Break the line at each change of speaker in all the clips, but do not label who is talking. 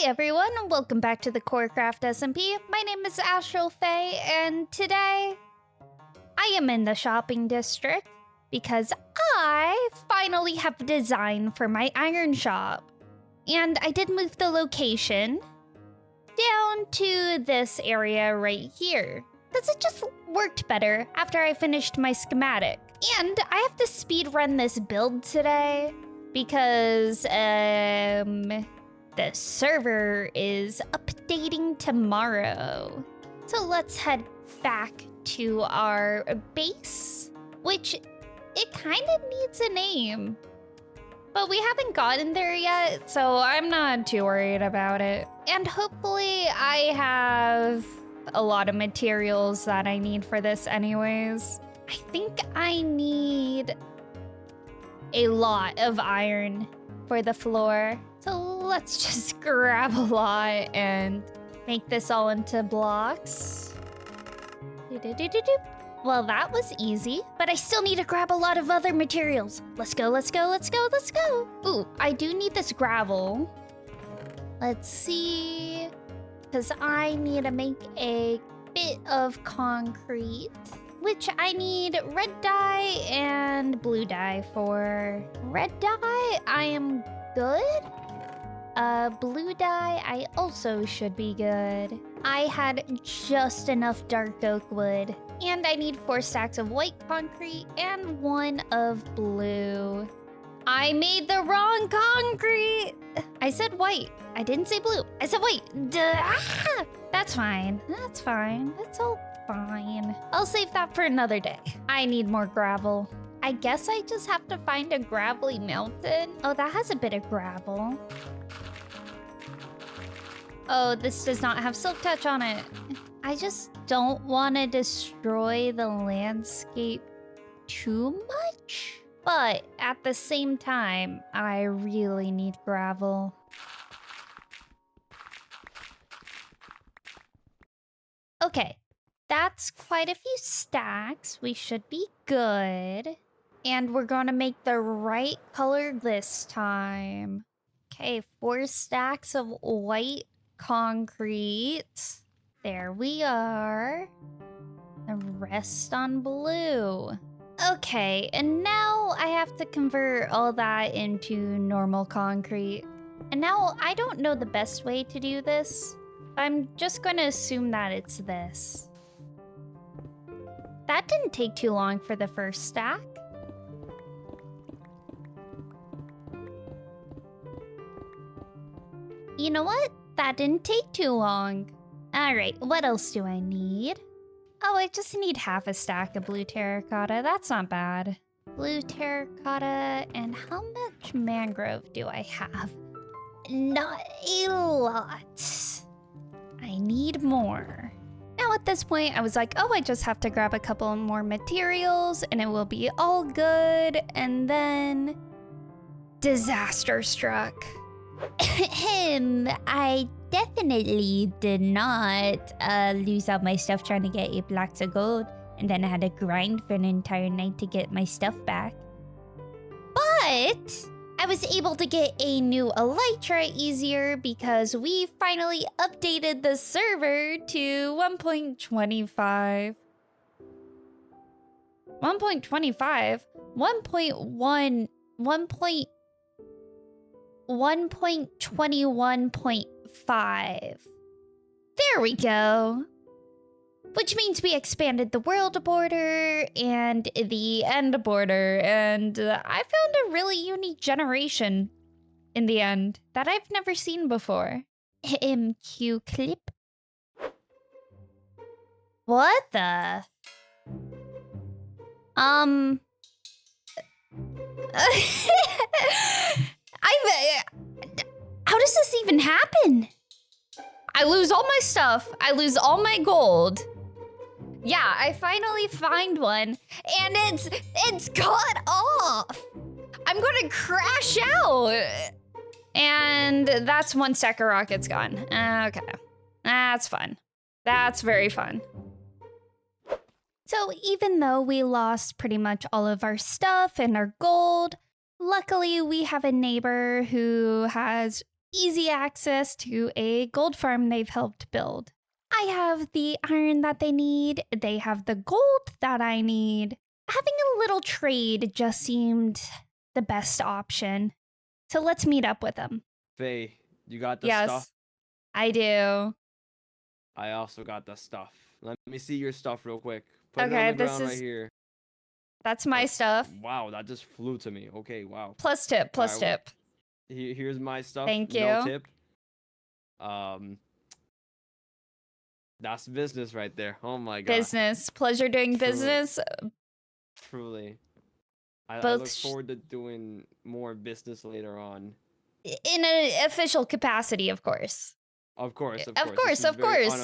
Hi everyone, and welcome back to the Corecraft SMP. My name is AstralFey, and today I am in the shopping district because I finally have a design for my iron shop. And I did move the location down to this area right here, because it just worked better after I finished my schematic. And I have to speed run this build today because the server is updating tomorrow. So let's head back to our base, which it kind of needs a name. But we haven't gotten there yet, so I'm not too worried about it. And hopefully I have a lot of materials that I need for this anyways. I think I need a lot of iron for the floor. So let's just grab a lot and make this all into blocks. Well, that was easy, but I still need to grab a lot of other materials. Let's go, let's go, let's go, let's go. Ooh, I do need this gravel. Let's see, because I need to make a bit of concrete, which I need red dye and blue dye for. Red dye, I am good. Blue dye, I also should be good. I had just enough dark oak wood. And I need 4 stacks of white concrete and 1 of blue. I made the wrong concrete! I said white. I didn't say blue. I said white. Duh. That's fine. That's fine. That's all fine. I'll save that for another day. I need more gravel. I guess I just have to find a gravelly mountain. Oh, that has a bit of gravel. Oh, this does not have silk touch on it. I just don't want to destroy the landscape too much. But at the same time, I really need gravel. Okay, that's quite a few stacks. We should be good. And we're gonna make the right color this time. Okay, 4 stacks of white concrete. There we are. The rest on blue. Okay, and now I have to convert all that into normal concrete. And now I don't know the best way to do this. I'm just going to assume that it's this. That didn't take too long for the first stack. You know what? That didn't take too long. Alright, what else do I need? Oh, I just need half a stack of blue terracotta. That's not bad. Blue terracotta, and how much mangrove do I have? Not a lot. I need more. Now at this point, I was like, oh, I just have to grab a couple more materials and it will be all good. And then disaster struck. I definitely did not lose all my stuff trying to get 8 blocks of gold, and then I had to grind for an entire night to get my stuff back. But I was able to get a new elytra easier because we finally updated the server to 1.25. 1.25? 1.21.5. There we go. Which means we expanded the world border and the end border, and I found a really unique generation in the end that I've never seen before. MQ clip. What the? How does this even happen? I lose all my stuff. I lose all my gold. Yeah, I finally find one, and it's cut off. I'm gonna crash out. And that's 1 stack of rockets gone. Okay, that's fun. That's very fun. So even though we lost pretty much all of our stuff and our gold, luckily we have a neighbor who has easy access to a gold farm they've helped build. I have the iron that they need. They have the gold that I need. Having a little trade just seemed the best option. So let's meet up with them.
Faye, you got the
Yes,
stuff?
I do.
I also got the stuff. Let me see your stuff real quick. Put it
Okay,
on the
this
ground
is
right here.
that's my stuff.
Wow, that just flew to me. Okay, wow.
Plus tip, plus
All right,
tip.
Here's my stuff.
Thank you.
No tip. That's business right there. Oh my god.
Business. Pleasure doing
Truly.
business.
Truly. I
Both
look forward to doing more business later on.
In an official capacity, of course.
Of course, of
Of
course.
course, of course.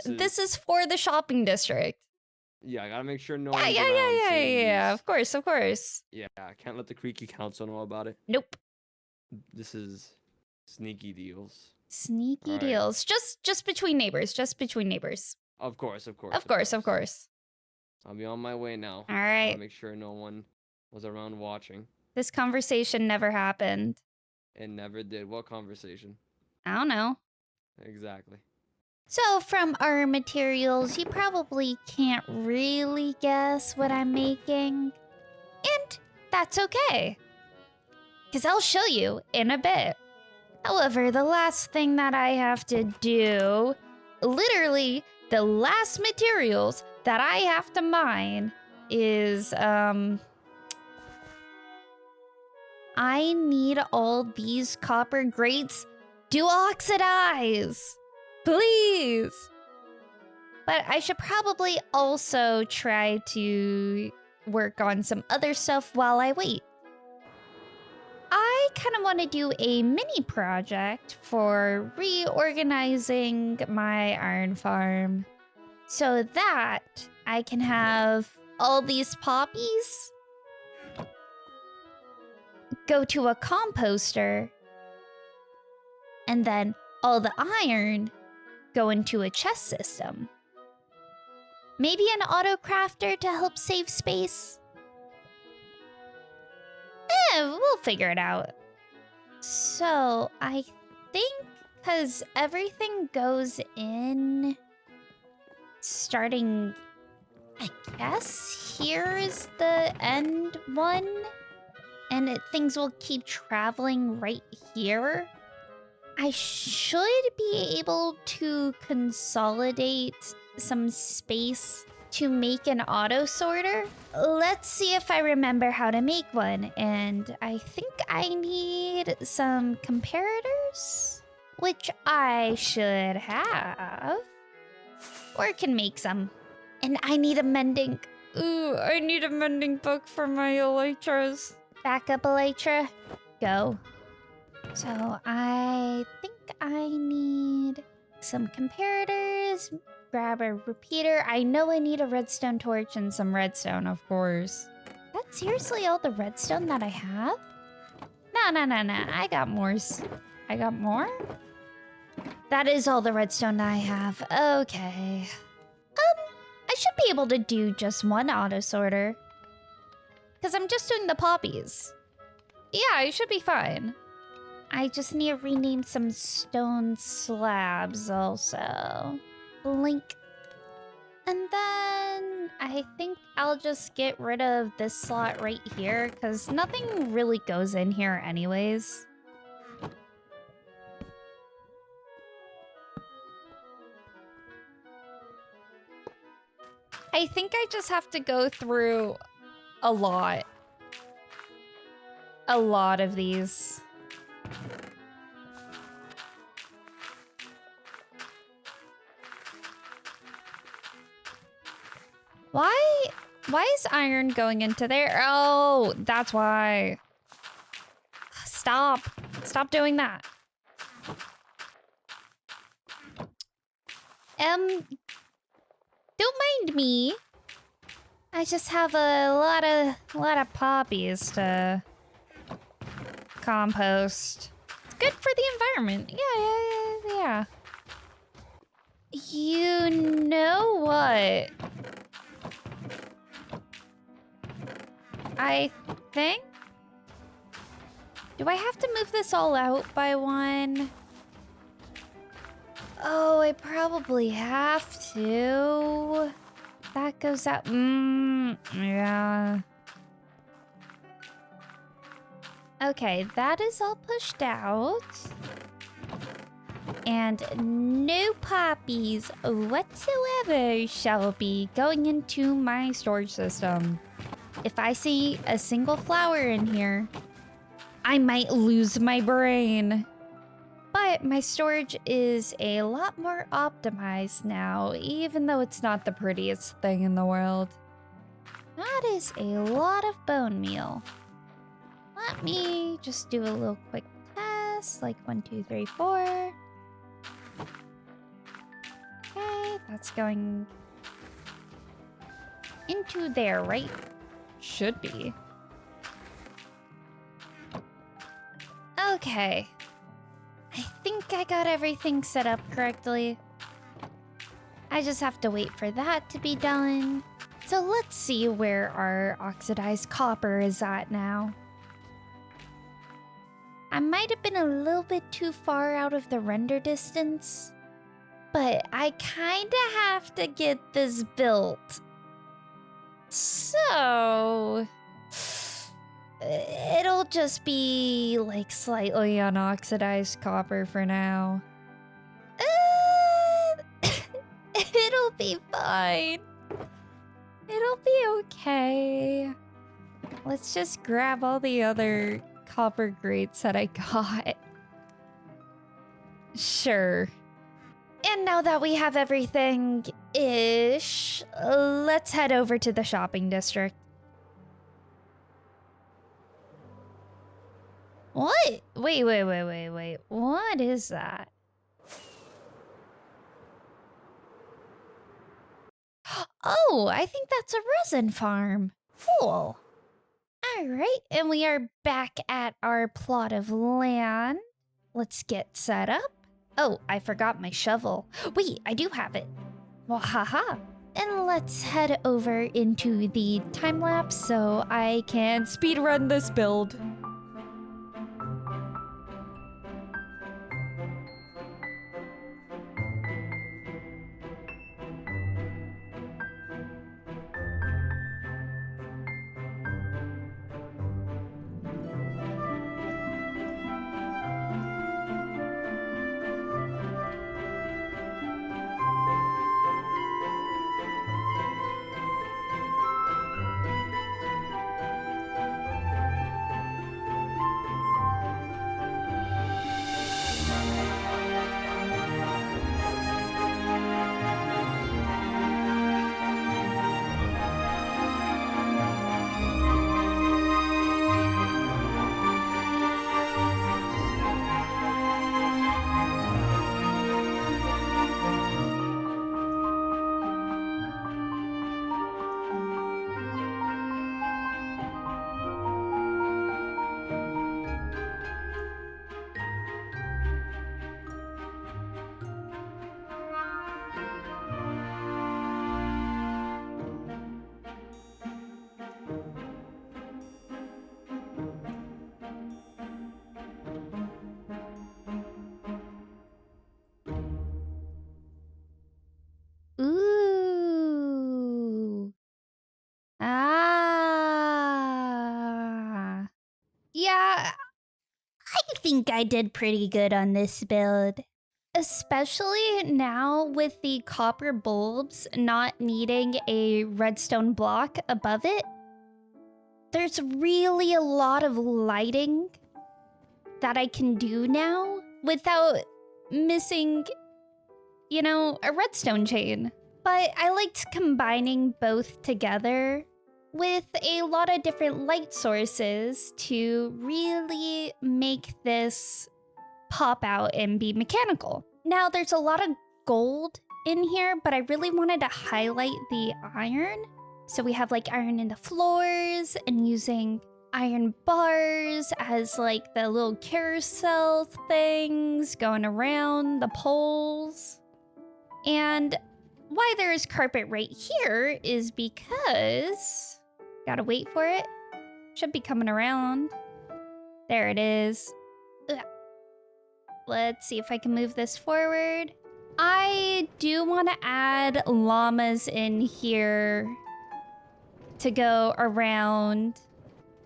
This is for the shopping district.
Yeah, I gotta make sure no
Yeah,
one's
yeah,
around
yeah, yeah,
seeing
yeah.
these.
Of course, of course.
Yeah, I can't let the Creaky Council know about it.
Nope.
This is sneaky deals.
Sneaky
Alright.
deals. Just between neighbors. Just between neighbors.
Of course, of course.
Of course, of course.
I'll be on my way now.
All right.
I'll make sure no one was around watching.
This conversation never happened.
It never did. What conversation?
I don't know.
Exactly.
So from our materials, you probably can't really guess what I'm making. And that's okay. Because I'll show you in a bit. However, the last thing that I have to do, literally the last materials that I have to mine is, I need all these copper grates to oxidize. Please. But I should probably also try to work on some other stuff while I wait. I kind of want to do a mini project for reorganizing my iron farm so that I can have all these poppies go to a composter and then all the iron go into a chest system. Maybe an auto crafter to help save space? We'll figure it out. So, I think because everything goes in starting, I guess here is the end one. And things will keep traveling right here. I should be able to consolidate some space to make an auto sorter. Let's see if I remember how to make one. And I think I need some comparators, which I should have, or can make some. And I need a mending. Ooh, I need a mending book for my elytras. Back up, elytra. Go. So I think I need some comparators, grab a repeater. I know I need a redstone torch and some redstone, of course. That's seriously all the redstone that I have? No. I got more. I got more? That is all the redstone I have. Okay. I should be able to do just one auto sorter. Because I'm just doing the poppies. Yeah, I should be fine. I just need to rename some stone slabs also. Blink. And then I think I'll just get rid of this slot right here because nothing really goes in here anyways. I think I just have to go through a lot of these. Why is iron going into there? Oh, that's why. Stop doing that. Don't mind me. I just have a lot of poppies to compost. It's good for the environment. Yeah. You know what? I think Do I have to move this all out by one? Oh, I probably have to. That goes out. Yeah. Okay, that is all pushed out. And no poppies whatsoever shall be going into my storage system. If I see a single flower in here, I might lose my brain. But my storage is a lot more optimized now, even though it's not the prettiest thing in the world. That is a lot of bone meal. Let me just do a little quick test, like 1, 2, 3, 4. Okay, that's going into there, right? Should be. Okay. I think I got everything set up correctly. I just have to wait for that to be done. So let's see where our oxidized copper is at now. I might have been a little bit too far out of the render distance, but I kinda have to get this built. So it'll just be like slightly unoxidized copper for now. It'll be fine. It'll be okay. Let's just grab all the other copper grates that I got. Sure. And now that we have everything-ish, let's head over to the shopping district. What? Wait. What is that? Oh, I think that's a resin farm. Cool. All right, and we are back at our plot of land. Let's get set up. Oh, I forgot my shovel. Wait, I do have it. Well, haha. And let's head over into the time lapse so I can speedrun this build. Ooh. Ah. Yeah, I think I did pretty good on this build. Especially now with the copper bulbs not needing a redstone block above it. There's really a lot of lighting that I can do now without missing, you know, a redstone chain. But I liked combining both together with a lot of different light sources to really make this pop out and be mechanical. Now, there's a lot of gold in here, but I really wanted to highlight the iron. So we have like iron in the floors and using iron bars as like the little carousel things going around the poles. And why there is carpet right here is because... Gotta wait for it. Should be coming around. There it is. Ugh. Let's see if I can move this forward. I do want to add llamas in here to go around.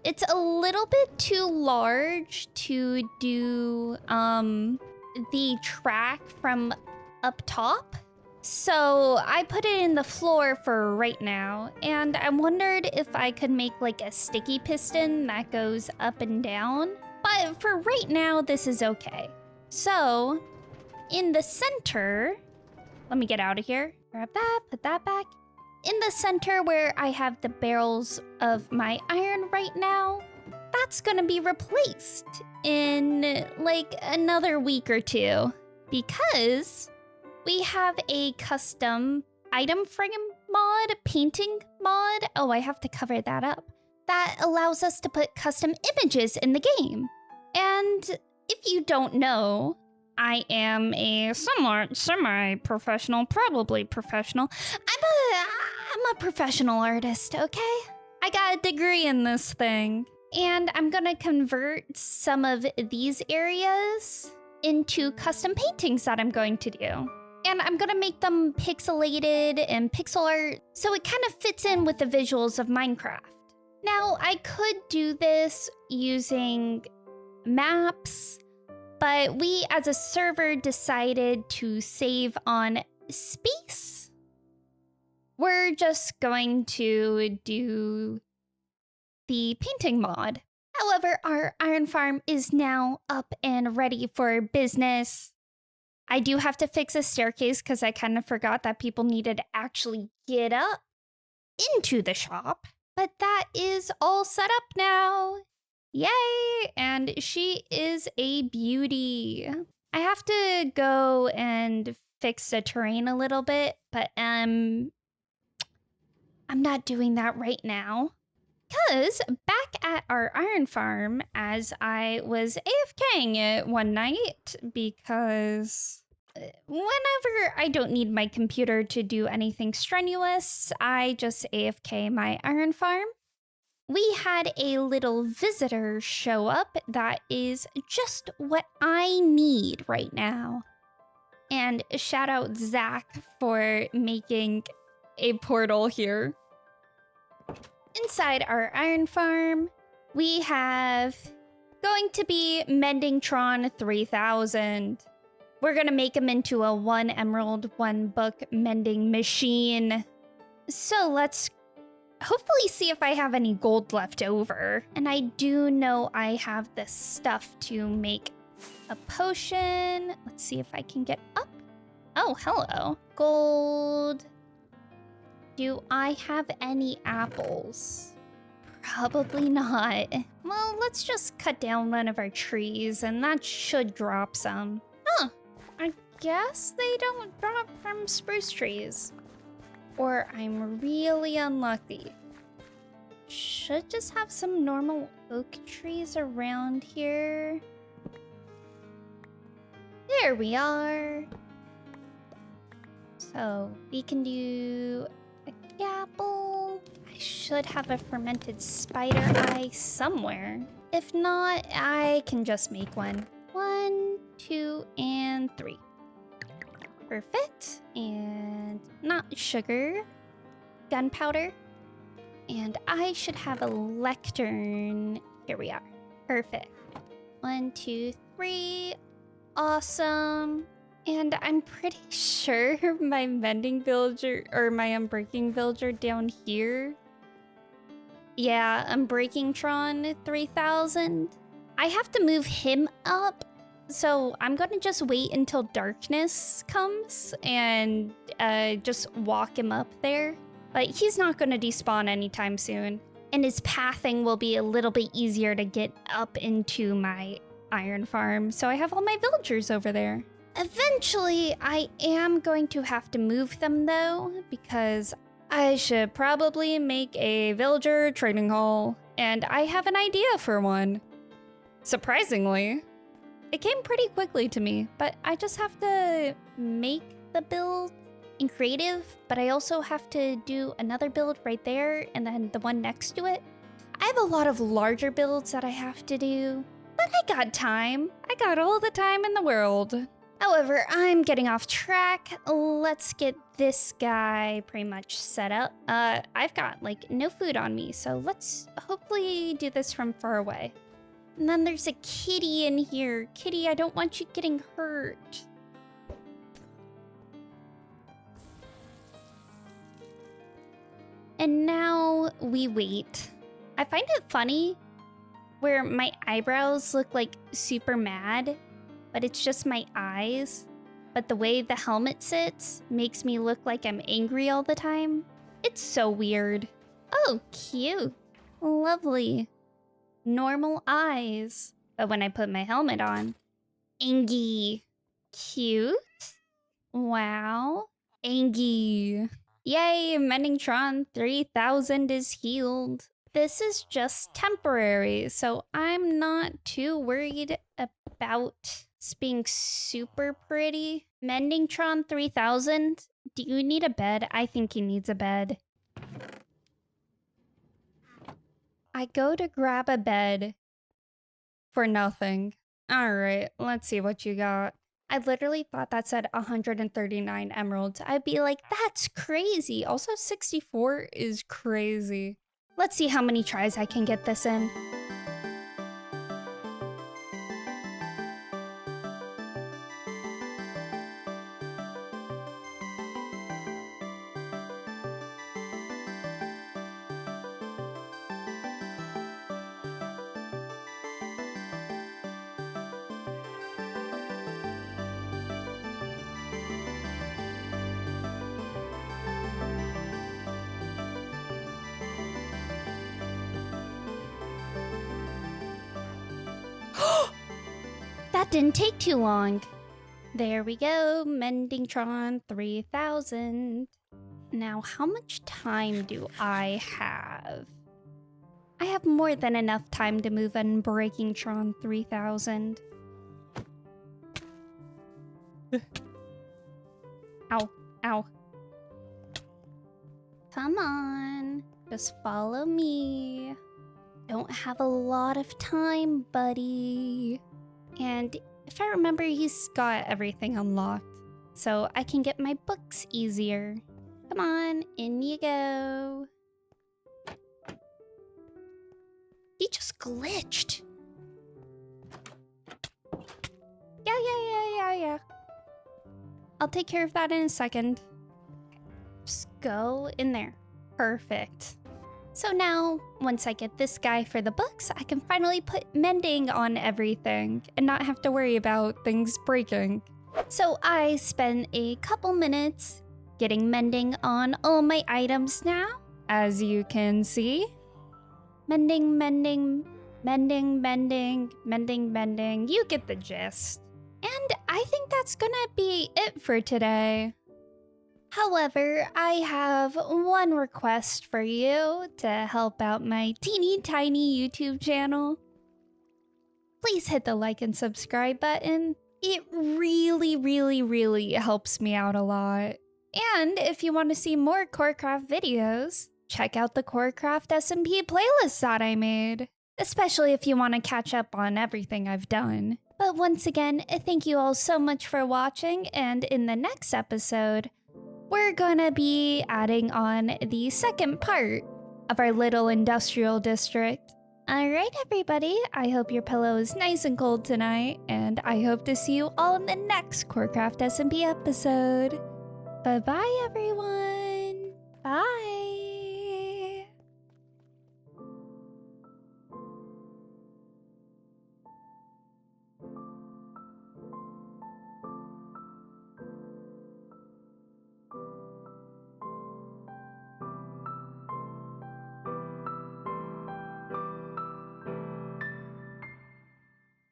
It's a little bit too large to do the track from up top. So I put it in the floor for right now, and I wondered if I could make like a sticky piston that goes up and down. But for right now, this is okay. So in the center, let me get out of here. Grab that, put that back. In the center where I have the barrels of my iron right now, that's gonna be replaced in like another week or two, because we have a custom item frame mod, painting mod. Oh, I have to cover that up. That allows us to put custom images in the game. And if you don't know, I am a somewhat semi-professional, probably professional. I'm a professional artist, okay? I got a degree in this thing. And I'm gonna convert some of these areas into custom paintings that I'm going to do. And I'm gonna make them pixelated and pixel art, so it kind of fits in with the visuals of Minecraft. Now, I could do this using maps, but we as a server decided to save on space. We're just going to do the painting mod. However, our iron farm is now up and ready for business. I do have to fix a staircase because I kind of forgot that people needed to actually get up into the shop. But that is all set up now. Yay! And she is a beauty. I have to go and fix the terrain a little bit, but I'm not doing that right now. Because back at our iron farm, as I was AFKing it one night, because whenever I don't need my computer to do anything strenuous, I just AFK my iron farm. We had a little visitor show up that is just what I need right now. And shout out Zach for making a portal here. Inside our iron farm, we have going to be Mendingtron 3000. We're gonna make him into a 1 emerald, 1 book mending machine. So let's hopefully see if I have any gold left over. And I do know I have the stuff to make a potion. Let's see if I can get up. Oh, hello. Gold. Do I have any apples? Probably not. Well, let's just cut down one of our trees and that should drop some. Huh. I guess they don't drop from spruce trees. Or I'm really unlucky. Should just have some normal oak trees around here. There we are. So we can do a apple. I should have a fermented spider eye somewhere. If not, I can just make one. 1, 2, and 3. Perfect. And not sugar. Gunpowder. And I should have a lectern. Here we are. Perfect. 1, 2, 3. Awesome. And I'm pretty sure my mending villager, or my unbreaking villager down here. Yeah, Unbreakingtron 3000. I have to move him up. So I'm gonna just wait until darkness comes and just walk him up there. But he's not gonna despawn anytime soon. And his pathing will be a little bit easier to get up into my iron farm. So I have all my villagers over there. Eventually, I am going to have to move them though, because I should probably make a villager trading hall. And I have an idea for one. Surprisingly. It came pretty quickly to me, but I just have to make the build in creative, but I also have to do another build right there and then the one next to it. I have a lot of larger builds that I have to do, I got time. I got all the time in the world. However, I'm getting off track. Let's get this guy pretty much set up. I've got like no food on me, so let's hopefully do this from far away. And then there's a kitty in here. Kitty, I don't want you getting hurt. And now we wait. I find it funny where my eyebrows look like super mad, but it's just my eyes. But the way the helmet sits makes me look like I'm angry all the time. It's so weird. Oh, cute. Lovely. Normal eyes. But when I put my helmet on, angy. Cute. Wow. Angy. Yay, Mendingtron 3000 is healed. This is just temporary, so I'm not too worried about this being super pretty. Mendingtron 3000, do you need a bed? I think he needs a bed. I go to grab a bed for nothing. Alright, let's see what you got. I literally thought that said 139 emeralds. I'd be like, that's crazy. Also, 64 is crazy. Let's see how many tries I can get this in. That didn't take too long. There we go, Mendingtron 3000. Now, how much time do I have? I have more than enough time to move Unbreakingtron 3000. Ow, ow. Come on, just follow me. Don't have a lot of time, buddy. And if I remember, he's got everything unlocked, so I can get my books easier. Come on, in you go. He just glitched. Yeah. I'll take care of that in a second. Just go in there. Perfect. So now, once I get this guy for the books, I can finally put mending on everything and not have to worry about things breaking. So I spent a couple minutes getting mending on all my items now, as you can see. Mending. You get the gist. And I think that's gonna be it for today. However, I have one request for you to help out my teeny tiny YouTube channel. Please hit the like and subscribe button. It really helps me out a lot. And if you want to see more Corecraft videos, check out the Corecraft SMP playlist that I made. Especially if you want to catch up on everything I've done. But once again, thank you all so much for watching, and in the next episode, we're gonna be adding on the second part of our little industrial district. Alright everybody, I hope your pillow is nice and cold tonight, and I hope to see you all in the next Corecraft SMP episode. Bye-bye everyone! Bye!